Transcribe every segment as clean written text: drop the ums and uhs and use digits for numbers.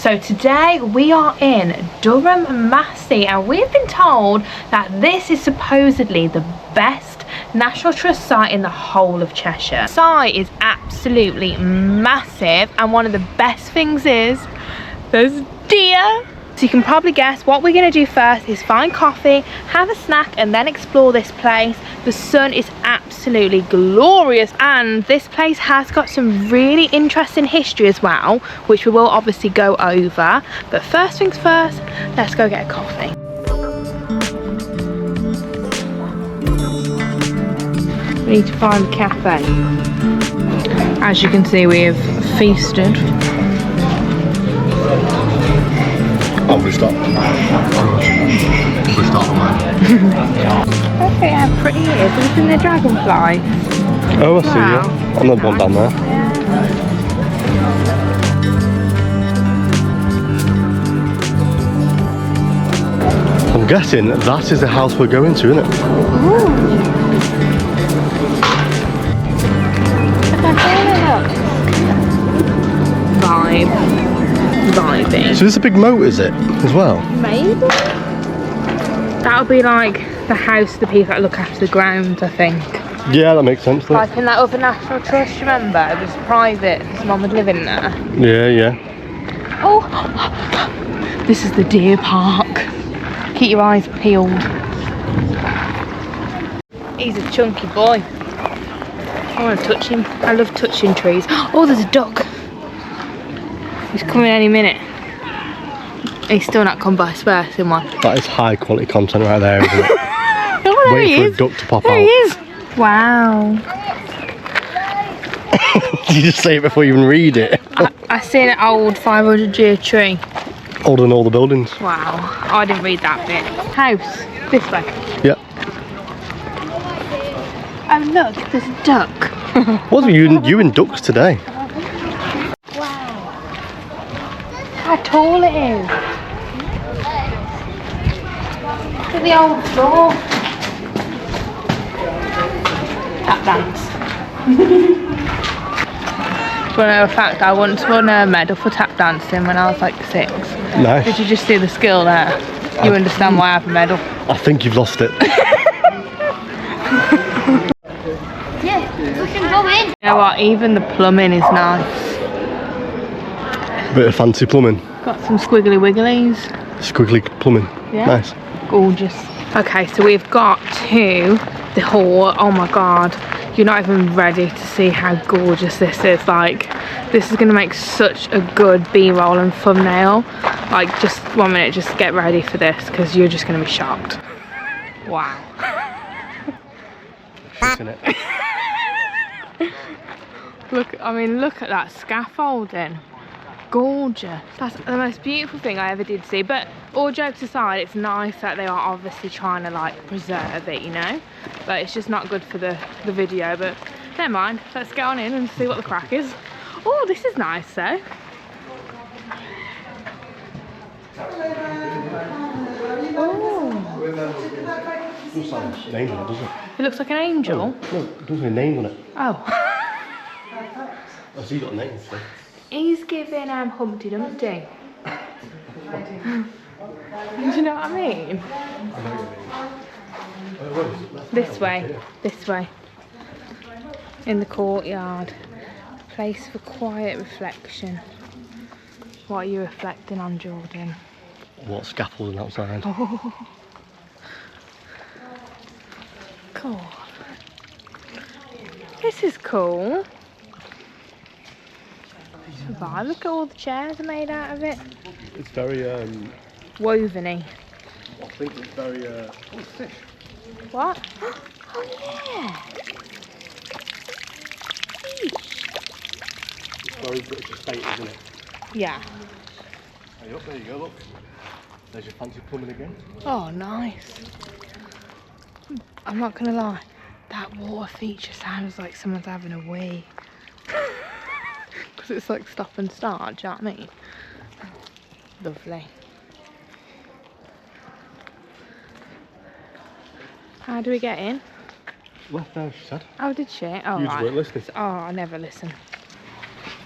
So today we are in Durham Massey, and we've been told that this is supposedly the best National Trust site in the whole of Cheshire. The site is absolutely massive, and one of the best things is there's deer. So you can probably guess what we're going to do first is find coffee, have a snack, and then explore this place. The sun is absolutely glorious, and this place has got some really interesting history as well, which we will obviously go over. But first things first, let's go get a coffee. We need to find the cafe. As you can see, we have feasted. Oh, we stop. We stop, man. Look at how pretty it is. It's in the dragonfly. Oh, I see, yeah. I'm not one down there. I'm guessing that is the house we're going to, isn't it? Ooh. Vibe. Vibing. So there's a big moat, is it, as well? Maybe. That would be like the house of the people that look after the grounds, I think. Yeah, that makes sense. Like in that other National Trust, remember? It was private, someone would live in there. Yeah, yeah. Oh, this is the deer park. Keep your eyes peeled. He's a chunky boy. I want to touch him. I love touching trees. Oh, there's a duck. He's coming any minute. He's still not come by, I swear, someone. That is high quality content right there, isn't it? Oh, there Waiting he for is. a duck to pop There out. he is. Wow. Did you just say it before you even read it? I seen an old 500-year tree. Older than all the buildings. Wow. Oh, I didn't read that bit. House. This way. Yeah. Oh, look. There's a duck. Wasn't you and ducks today? How tall it is. Look at the old door. Tap dance. For a fact, I once won a medal for tap dancing when I was like 6. Nice. Did you just see the skill there? You understand why I have a medal. I think you've lost it. Yeah, we can go in. You know what? Even the plumbing is nice. Bit of fancy plumbing. Got some squiggly wigglies. Squiggly plumbing. Yeah. Nice. Gorgeous. Okay, so we've got to the hall. Oh my god, you're not even ready to see how gorgeous this is. Like, this is going to make such a good b-roll and thumbnail. Like, just 1 minute, just get ready for this, because you're just going to be shocked. Wow. Isn't it? Look, I mean, look at that scaffolding. Gorgeous. That's the most beautiful thing I ever did see. But all jokes aside, it's nice that they are obviously trying to like preserve it, you know, but it's just not good for the video. But never mind, let's get on in and see what the crack is. Oh, this is nice though. It looks like a name on it, doesn't it? It looks like an angel. No, it doesn't have a name on it. Oh. Oh, so you got a name, so. He's giving Humpty Dumpty. Do you know what I mean? This way, this way. In the courtyard. A place for quiet reflection. What are you reflecting on, Jordan? What scaffolding outside? Oh. Cool. This is cool. Vibe. Look at all the chairs are made out of it. It's very Woven-y. I think it's very oh, fish. What? Oh yeah. It's very British estate, isn't it? Yeah. Hey, up there you go, look. There's your fancy plumbing again. Oh, nice. I'm not gonna lie, that water feature sounds like someone's having a wee. Because it's like stop and start, do you know what I mean? Lovely. How do we get in? Left there, she said. Oh, did she? Oh, You just weren't listening. Oh, I never listen.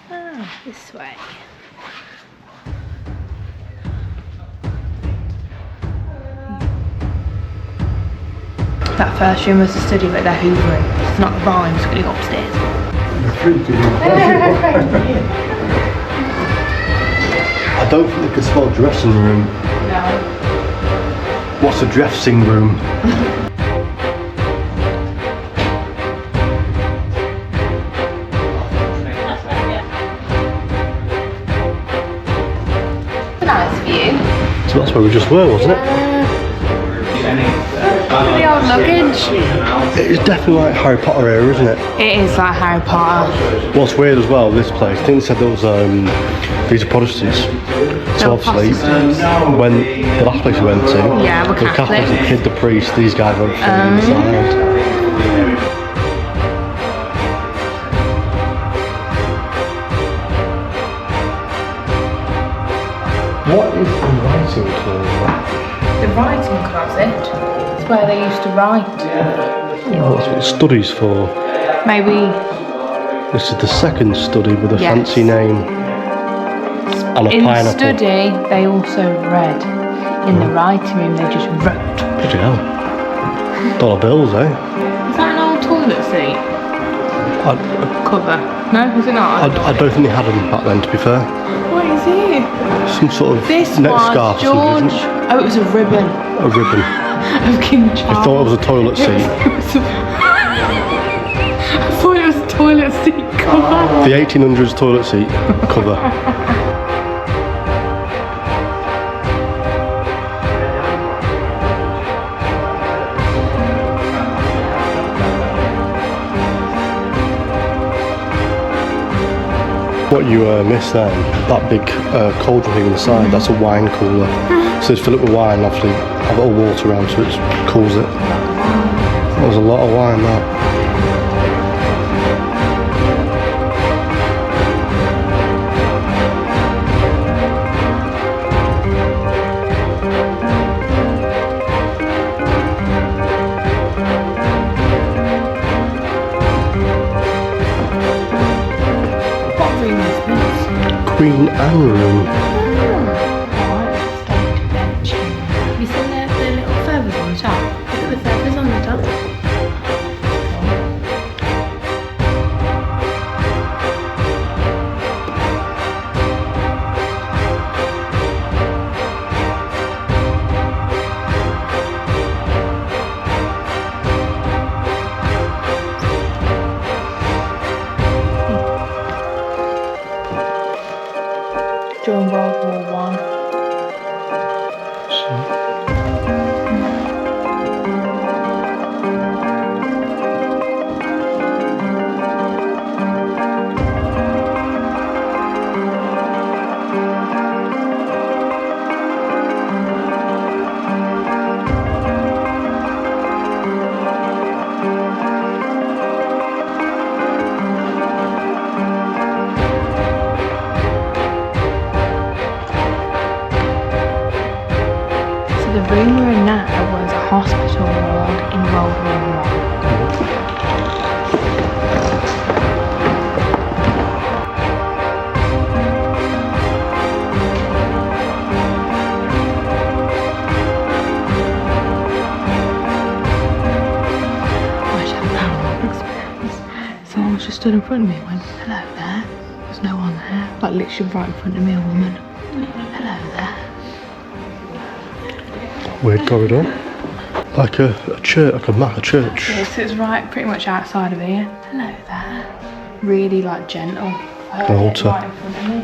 Ah, this way. That first room was the study, but they're hoovering. It's not the rhyme, it's going to go upstairs. I don't think they could spell dressing room. No. What's a dressing room? Nice view. So that's where we just were, wasn't it? The old luggage. It is definitely like Harry Potter area, isn't it? It is like Harry Potter. What's weird as well, this place, I think they said there was, these are Protestants. So obviously, when the last place we went to, yeah, we're the Catholics Catholic. hid the priest, these guys went from inside. What is the writing closet? The writing closet. It's where they used to write. Oh, that's what the study's for. Maybe. This is the second study with a fancy name. And a In pineapple. the study, they also read. In the writing room, they just wrote. Bloody hell. Dollar bills, eh? Is that an old toilet seat? Cover? No, is it not? I don't think they had them back then, to be fair. What is it? Some sort of This neck was scarf or George. something, isn't it? Oh, it was a ribbon A ribbon. of King Charles. I thought it was a toilet seat. I thought it was a toilet seat cover. The 1800s toilet seat cover. What you missed then, that big cauldron thing on the side, that's a wine cooler. So they fill it with wine and obviously have a little water around so it cools it. That was a lot of wine, that. Queen Anne room. Have you seen the little feathers on the top? Look at the feathers on the top. During World War One. The room we're in now was a hospital ward in World War One. I should have a paranormal experience. Someone just stood in front of me and went, "Hello there." There's no one there. Like literally right in front of me, a woman. "Hello there." Weird corridor. Like a church, like a church. Yes, it's right pretty much outside of here. Hello there. Really like gentle. I heard it Altar. right in front of me.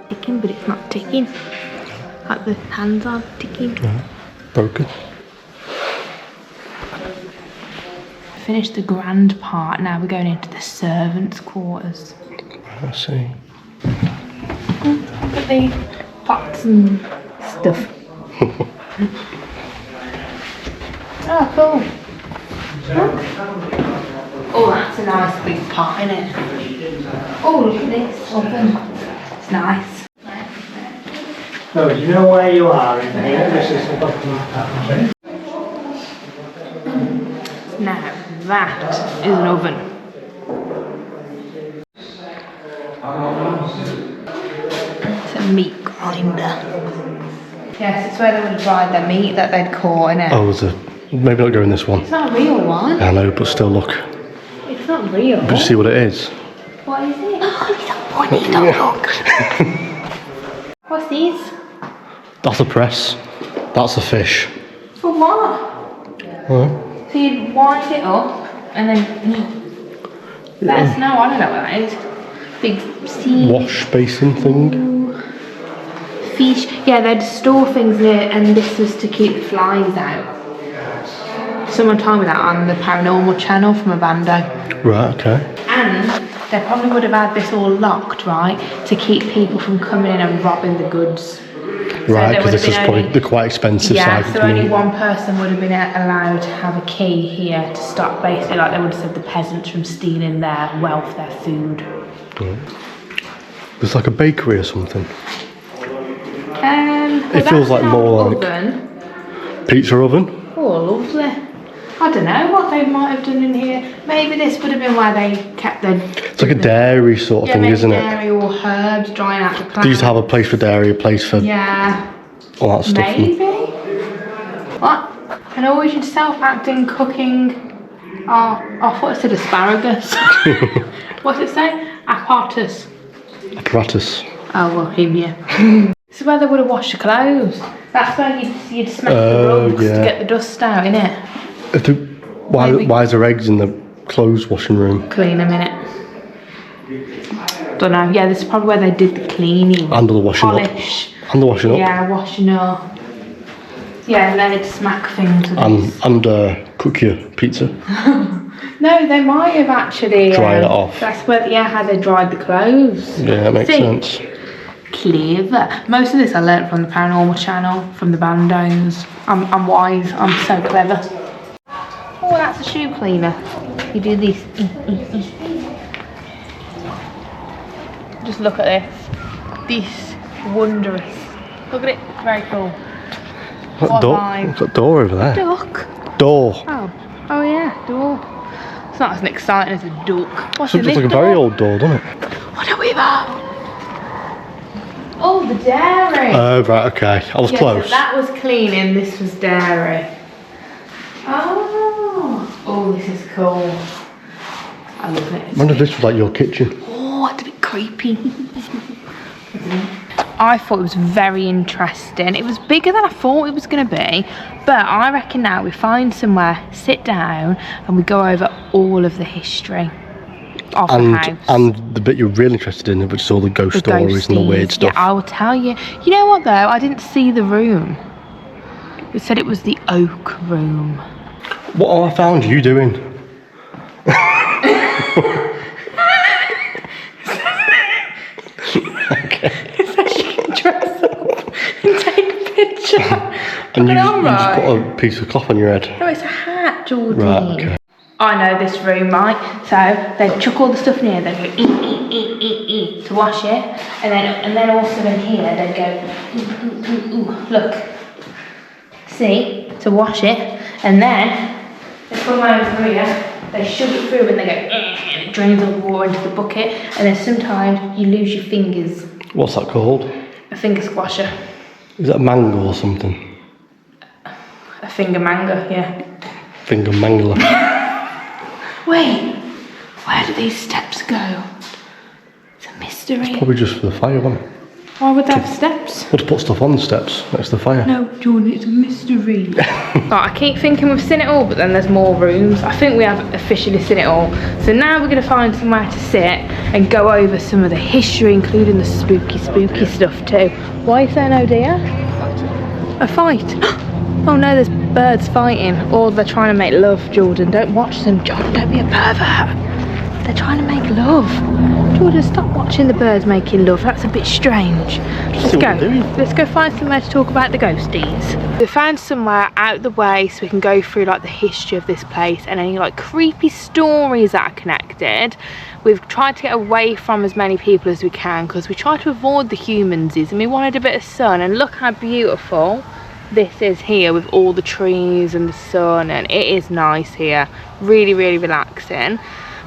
Ticking, but it's not ticking. Like the hands are ticking. Broken. Finished the grand part, now we're going into the servants' quarters. I see. Look at the pots and stuff. Oh, cool. Oh, that's a nice big pot, isn't it? Oh, look at this oven. It's nice. So, do you know where you are in here? This is the bottom part. Now, that is an oven. meat grinder. Yes, it's where they would grind their meat that they'd caught in it. Oh, maybe not go in this one. It's not a real one. I know, but still, look. It's not real. But you see what it is? What is it? Oh, it's a bunny, don't look. What's these? That's a press. That's a fish. For what? Huh? So you'd wind it up and then let us know. I don't know what that is. Big sea. Wash basin thing. Fish. Yeah, they'd store things in it, and this was to keep the flies out. Someone told me that on the Paranormal channel from a bando. Right, okay. And they probably would have had this all locked, right, to keep people from coming in and robbing the goods. Right, because this is probably the quite expensive side. Yeah, so only one person would have been allowed to have a key here to stop, basically, like they would have said, the peasants from stealing their wealth, their food. There's like a bakery or something. Well, it feels like more like oven. Pizza oven. Oh, lovely. I don't know what they might have done in here. Maybe this would have been where they kept their... It's like a dairy sort of thing, isn't it? dairy or herbs drying out the plant. They used to have a place for dairy, a place for yeah, all that stuff. maybe. What? An origin self-acting cooking... Oh, I thought it said asparagus. What's it say? Apparatus. Apparatus. Oh, well, him, yeah. This is where they would have washed the clothes. That's where you'd smash the rugs to get the dust out, innit? Why is there eggs in the clothes washing room? Clean them, innit? Don't know. Yeah, this is probably where they did the cleaning. And the washing polish. up. And the washing up. Yeah, washing up. Yeah, and then they'd smack things with this. And cook your pizza. No, they might have actually... Dry it off. That's where, yeah, how they dried the clothes. Yeah, that makes sense. Clever. Most of this I learnt from the Paranormal channel, from the bandos. I'm wise. I'm so clever. Oh, that's a shoe cleaner. You do this. Just look at this. This wondrous. Look at it. Very cool. What door? What's that door over there? Duck. Door. Oh yeah, door. It's not as exciting as a duck. What's It in looks this like a door? very old door, doesn't it? What are we about? Oh, the dairy. Oh, right, okay. I was close. So that was cleaning, this was dairy. Oh, this is cool. I love it. I wonder if this was like your kitchen. Oh, it's a bit creepy. I thought it was very interesting. It was bigger than I thought it was going to be, but I reckon now we find somewhere, sit down, and we go over all of the history of the house. And the bit you're really interested in, which is all the ghost stories and the weird stuff. Yeah, I will tell you. You know what though? I didn't see the room. It said it was the oak room. What I found you doing? Okay. It says you can dress up and take a picture. And you just put a piece of cloth on your head. No, it's a hat, Jordan. Right, okay. I know this room, right? So they chuck all the stuff in here, they go eat to wash it, and then also in here they go look, see, to wash it, and then they come over here, they shove it through, and they go and it drains all the water into the bucket, and then sometimes you lose your fingers. What's that called? A finger squasher. Is that a mangle or something? A finger manger, yeah. Finger mangler. Wait, where do these steps go? It's a mystery. Probably just for the fire, wasn't it? Why would they have steps? Well, to put stuff on the steps next to the fire. No, Jordan, it's a mystery. Right, I keep thinking we've seen it all, but then there's more rooms. I think we have officially seen it all. So now we're going to find somewhere to sit and go over some of the history, including the spooky stuff too. Why are you saying oh dear? A fight? Oh no, there's birds fighting, or they're trying to make love. Jordan, don't watch them. Jordan, don't be a pervert. They're trying to make love. Jordan, stop watching the birds making love. That's a bit strange. Let's go. Let's go find somewhere to talk about the ghosties. We found somewhere out the way so we can go through like the history of this place and any like creepy stories that are connected. We've tried to get away from as many people as we can because we try to avoid the humansies and we wanted a bit of sun. And look how beautiful this is here with all the trees and the sun, and it is nice here. Really, really relaxing.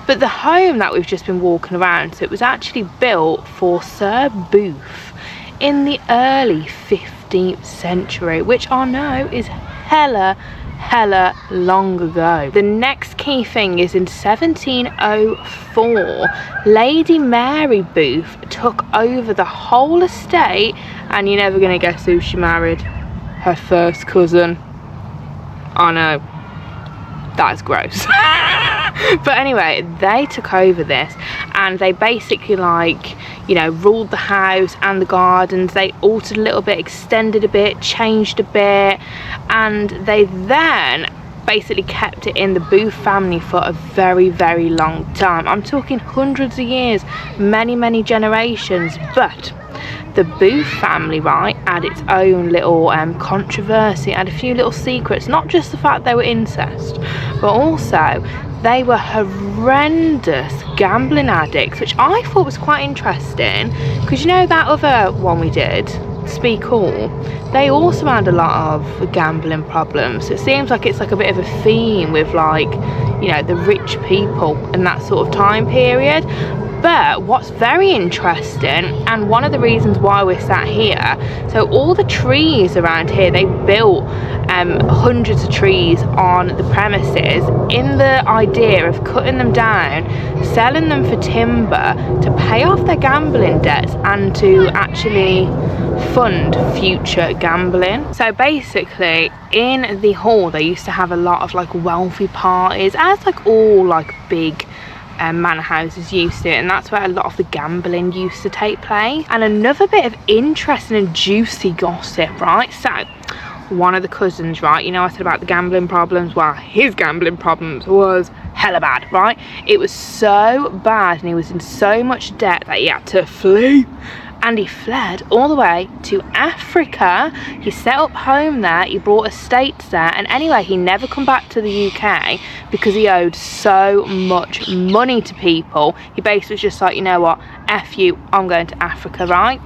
But the home that we've just been walking around, so it was actually built for Sir Booth in the early 15th century, which I know is hella long ago. The next key thing is in 1704, Lady Mary Booth took over the whole estate, and you're never gonna guess who she married. Her first cousin. I know, that's gross. But anyway, they took over this, and they basically, like, you know, ruled the house and the gardens. They altered a little bit, extended a bit, changed a bit, and they then basically kept it in the Booth family for a very long time. I'm talking hundreds of years, many generations. But the Booth family, right, had its own little controversy, had a few little secrets. Not just the fact they were incest, but also they were horrendous gambling addicts, which I thought was quite interesting, because you know that other one we did, Speak All, they also had a lot of gambling problems. It seems like it's like a bit of a theme with, like, you know, the rich people and that sort of time period. But what's very interesting, and one of the reasons why we're sat here, so all the trees around here, they built hundreds of trees on the premises in the idea of cutting them down, selling them for timber to pay off their gambling debts and to actually fund future gambling. So basically in the hall they used to have a lot of like wealthy parties, as like all like big manor houses used to, and that's where a lot of the gambling used to take place. And another bit of interesting and juicy gossip, right? So one of the cousins, right, you know I said about the gambling problems, well, his gambling problems was hella bad, right? It was so bad and he was in so much debt that he had to flee. And he fled all the way to Africa. He set up home there, he brought estates there, and anyway, he never come back to the UK because he owed so much money to people. He basically was just like, you know what, F you, I'm going to Africa, right?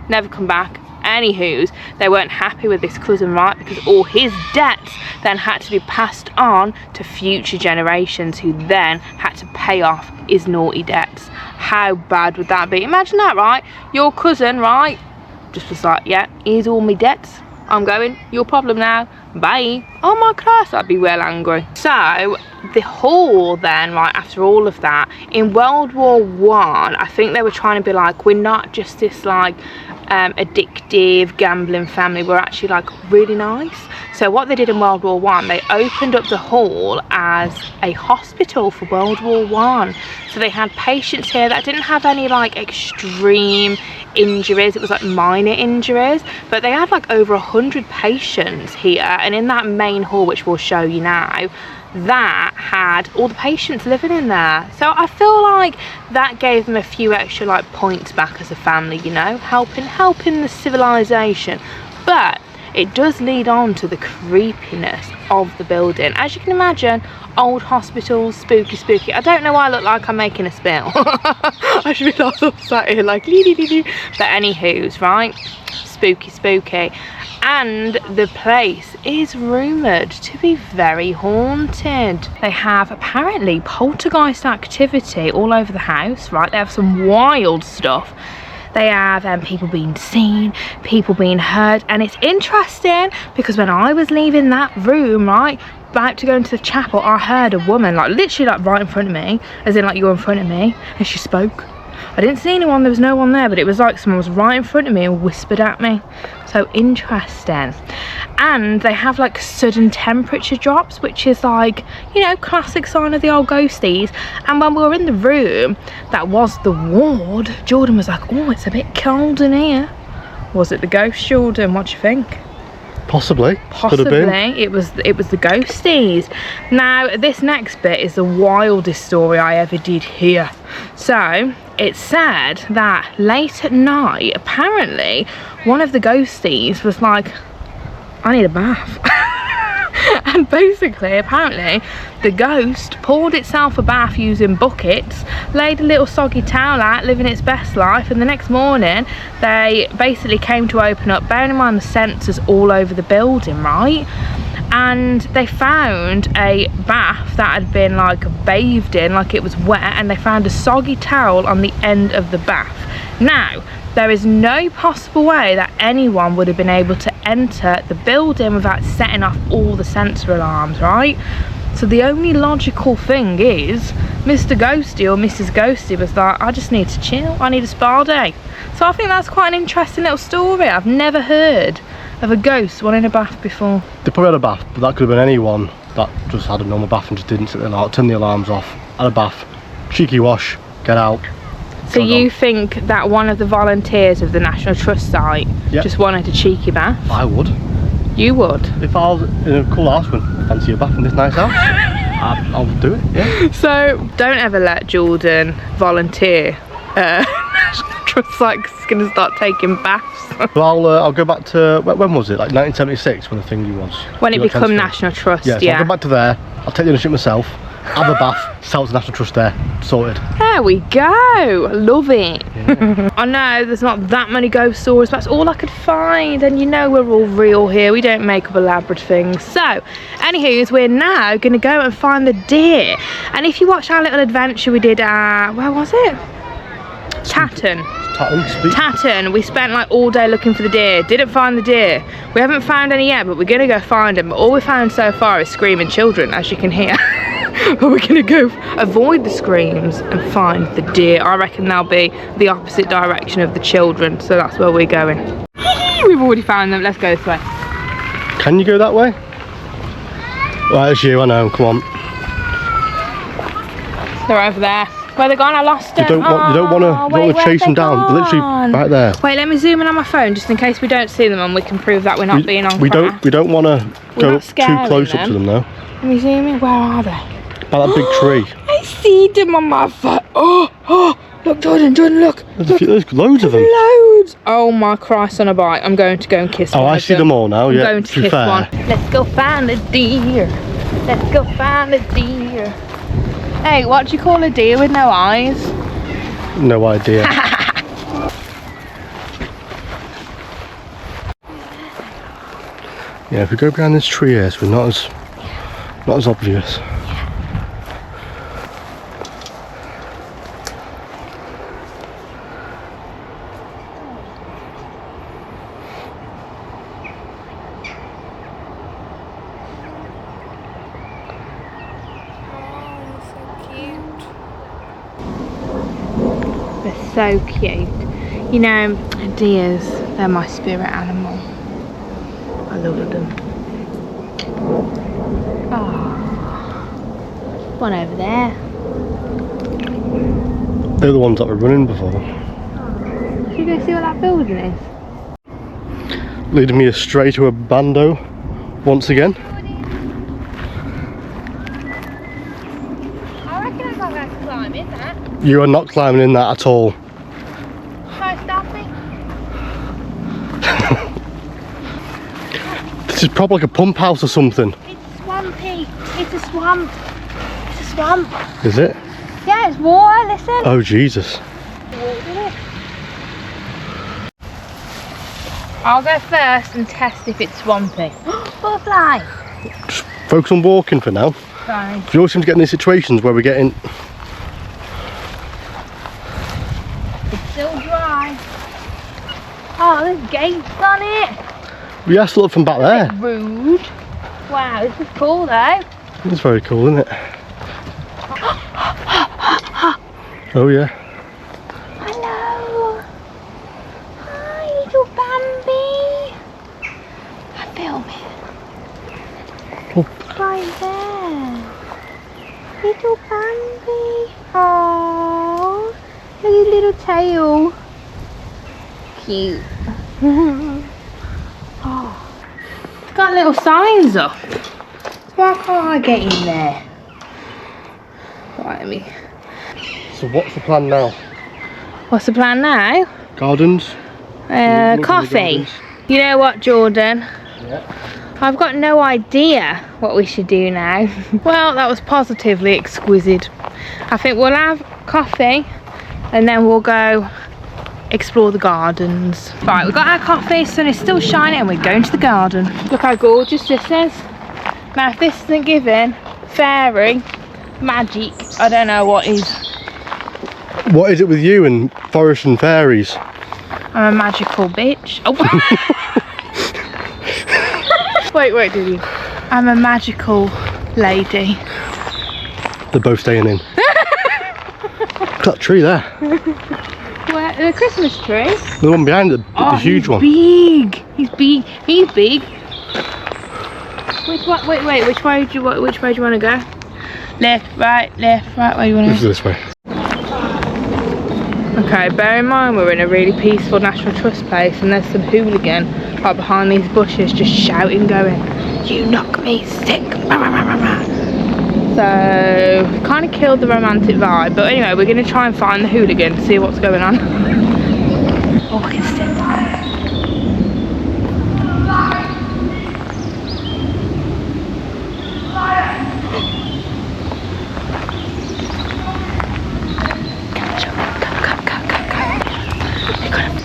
Never come back. Anywho's, they weren't happy with this cousin, right, because all his debts then had to be passed on to future generations, who then had to pay off his naughty debts. How bad would that be? Imagine that, right? Your cousin, right, just was like, yeah, here's all my debts, I'm going, your problem now, bye. Oh my Christ, I'd be well angry. So the hall then, right, after all of that, in World War I think they were trying to be like, we're not just this like addictive gambling family, we're actually like really nice. So what they did in World War I, they opened up the hall as a hospital for World War I. So they had patients here that didn't have any like extreme injuries, it was like minor injuries, but they had like over 100 patients here. And in that main hall, which we'll show you now, that had all the patients living in there. So I feel like that gave them a few extra like points back as a family, you know, helping the civilization. But it does lead on to the creepiness of the building. As you can imagine, old hospitals, spooky. I don't know why I look like I'm making a spill. I should be like sat here like lee. But anywho's, right, spooky. And the place is rumoured to be very haunted. They have apparently poltergeist activity all over the house, right? They have some wild stuff. They have people being seen, people being heard, and it's interesting because when I was leaving that room, right, about to go into the chapel, I heard a woman like literally like right in front of me, as in like you're in front of me, and she spoke. I didn't see anyone, there was no one there, but it was like someone was right in front of me and whispered at me. So interesting. And they have like sudden temperature drops, which is like, you know, classic sign of the old ghosties. And when we were in the room that was the ward, Jordan was like, oh, it's a bit cold in here. Was it the ghost, Jordan? What do you think? Possibly. Possibly. It was the ghosties. Now this next bit is the wildest story I ever did hear. So it's said that late at night, apparently one of the ghosties was like, I need a bath. And basically, apparently, the ghost poured itself a bath using buckets, laid a little soggy towel out, living its best life, and the next morning, they basically came to open up, bearing in mind the sensors all over the building, right? And they found a bath that had been like bathed in, like it was wet, and they found a soggy towel on the end of the bath. Now, there is no possible way that anyone would have been able to enter the building without setting off all the sensor alarms, right? So the only logical thing is Mr. Ghosty or Mrs. Ghosty was like, I just need to chill, I need a spa day. So I think that's quite an interesting little story. I've never heard of a ghost wanting a bath before. They probably had a bath, but that could have been anyone that just had a normal bath and just didn't set the alarm, turn the alarms off, had a bath, cheeky wash, get out. So you think that one of the volunteers of the National Trust site just wanted a cheeky bath? I would. You would? If I was in a cool house going, fancy a bath in this nice house, I'll do it, yeah. So don't ever let Jordan volunteer. National Trust site 'cause he's going to start taking baths. Well, I'll go back to, when was it? Like 1976 when the thingy was? When it became National Trust, yeah. So I'll go back to there, I'll take the ownership myself, have a bath, sell it to National Trust there, sorted. There we go, love it. Yeah. I know there's not that many ghost stories, but that's all I could find, and you know we're all real here, we don't make up elaborate things. So, anywho, we're now going to go and find the deer, and if you watch our little adventure we did where was it? Tatton. Tatton. We spent like all day looking for the deer, didn't find the deer. We haven't found any yet, but we're going to go find them. But all we found so far is screaming children, as you can hear. But we're going to go avoid the screams and find the deer. I reckon they'll be the opposite direction of the children, so that's where we're going. We've already found them. Let's go this way. Can you go that way? Right, it's you, I know, come on. They're over there. Where they gone? I lost them. You don't want to chase them down. They're literally right there. Wait, let me zoom in on my phone just in case we don't see them and we can prove that we're not being on We don't want to go too close up to them though. Let me zoom in. Where are they? By that big tree. I see them on my phone. Oh, look, Jordan, look. There's loads of them. Loads. Oh my Christ on a bike. I'm going to go and kiss one. Oh, I see them all now. I'm Yeah. going to kiss one. Let's go find a deer. Let's go find a deer. Hey, what do you call a deer with no eyes? No idea. Yeah, if we go behind this tree here, so we're not as obvious. So cute. You know, deers, they're my spirit animal. I love them. Oh, one over there. They're the ones that were running before. Should we go see what that building is? Leading me astray to a bando once again. I reckon I'm not going to climb in that. You are not climbing in that at all. This is probably like a pump house or something. It's swampy. It's a swamp. It's a swamp. Is it? Yeah, it's water, listen. Oh, Jesus. I'll go first and test if it's swampy. Butterfly. Just focus on walking for now. Sorry. We always seem to get in these situations where we're getting... It's still dry. Oh, there's gates on it. We have to look from back there. Rude. Wow, this is cool though. It's very cool, isn't it? Oh yeah. Hello. Hi, little Bambi. I'm filming. Oh. Right there. Little Bambi. Oh, look at his little tail. Cute. Oh, it's got little signs up. Why can't I get in there? Right, let me. So what's the plan now? What's the plan now? Gardens? Coffee. You know what, Jordan? Yeah. I've got no idea what we should do now. Well, that was positively exquisite. I think we'll have coffee and then we'll go explore the gardens. Right, we've got our coffee, sun is still shining and we're going to the garden. Look how gorgeous this is. Now if this isn't giving fairy magic, I don't know what is. What is it with you and forests and fairies? I'm a magical bitch. Oh. wait, did you? I'm a magical lady. They're both staying in. Look at that tree there. Where? The Christmas tree? The one behind the huge one. Big. He's big. He's big. Which one? Wait. Which way do you want to go? Left, right. Where do you want to go? This way. Okay, bear in mind we're in a really peaceful National Trust place and there's some hooligan right behind these bushes just shouting, going, "You knock me sick." So, kind of killed the romantic vibe, but anyway, we're going to try and find the hooligan to see what's going on. Oh, I can stick there.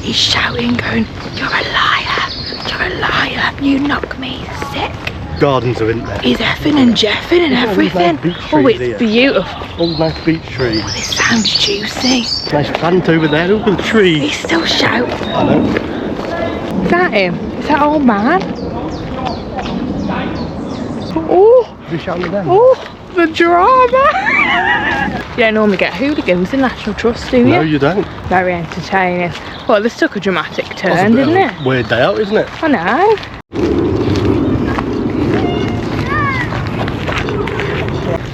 He's shouting, going, "You're a liar, you knock me sick." Gardens are in there. He's effing and jeffing and everything. Nice Oh, it's here. beautiful. All the nice beech trees. Oh, this sounds juicy. Nice plant over there, look at the tree. He's still shouting. I know. Is that him? Is that old man? Oh, Are you shouting at them? oh, the drama. You don't normally get hooligans in National Trust, do you? No, you don't. Very entertaining. Well, this took a dramatic turn, didn't it? Weird day out, isn't it? I know.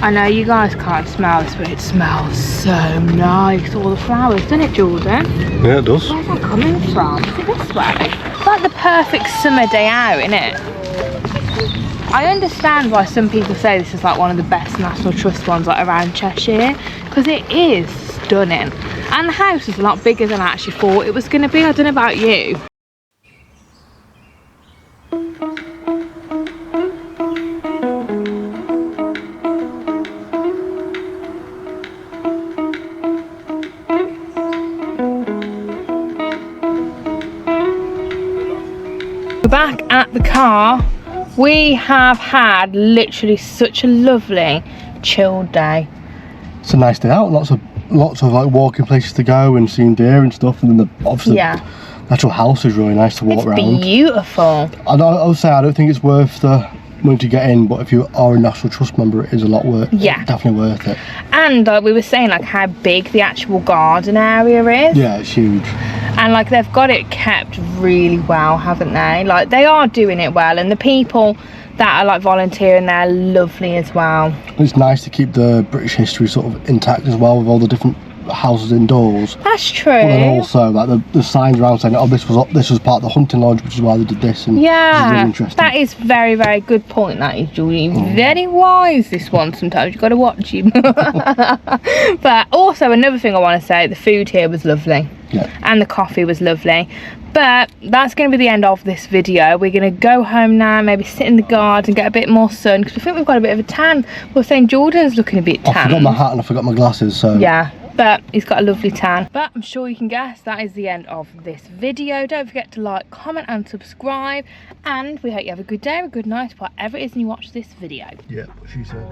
I know you guys can't smell this, but it smells so nice. All the flowers, doesn't it, Jordan? Yeah, it does. Where's that coming from? Is it this way? It's like the perfect summer day out, isn't it? I understand why some people say this is like one of the best National Trust ones like around Cheshire, because it is stunning. And the house is a lot bigger than I actually thought it was going to be. I don't know about you. We're back at the car. We have had literally such a lovely chilled day. It's a nice day out. Lots of like walking places to go and seeing deer and stuff, and then obviously the actual house is really nice to walk around. It's beautiful. I would say I don't think it's worth the money to get in, but if you are a National Trust member, it is a lot worth. Yeah, definitely worth it. And like we were saying, like how big the actual garden area is. Yeah, it's huge. And like they've got it kept really well, haven't they? Like they are doing it well, and the people that are like volunteering there are lovely as well. It's nice to keep the British history sort of intact as well, with all the different houses indoors. That's true. But then also like the signs around saying, oh, this was part of the hunting lodge, which is why they did this. And yeah, really interesting. that is very, very good point. That is, Julie. Very wise, this one. Sometimes you've got to watch him. But also another thing I want to say, the food here was lovely. Yeah. And the coffee was lovely. But that's going to be the end of this video. We're going to go home now, maybe sit in the garden, get a bit more sun, because I think we've got a bit of a tan. We're saying Jordan's looking a bit tan. I forgot my hat and I forgot my glasses, so yeah, but he's got a lovely tan. But I'm sure you can guess that is the end of this video. Don't forget to like, comment and subscribe, and we hope you have a good day or a good night, whatever it is you watch this video. yeah, what she said.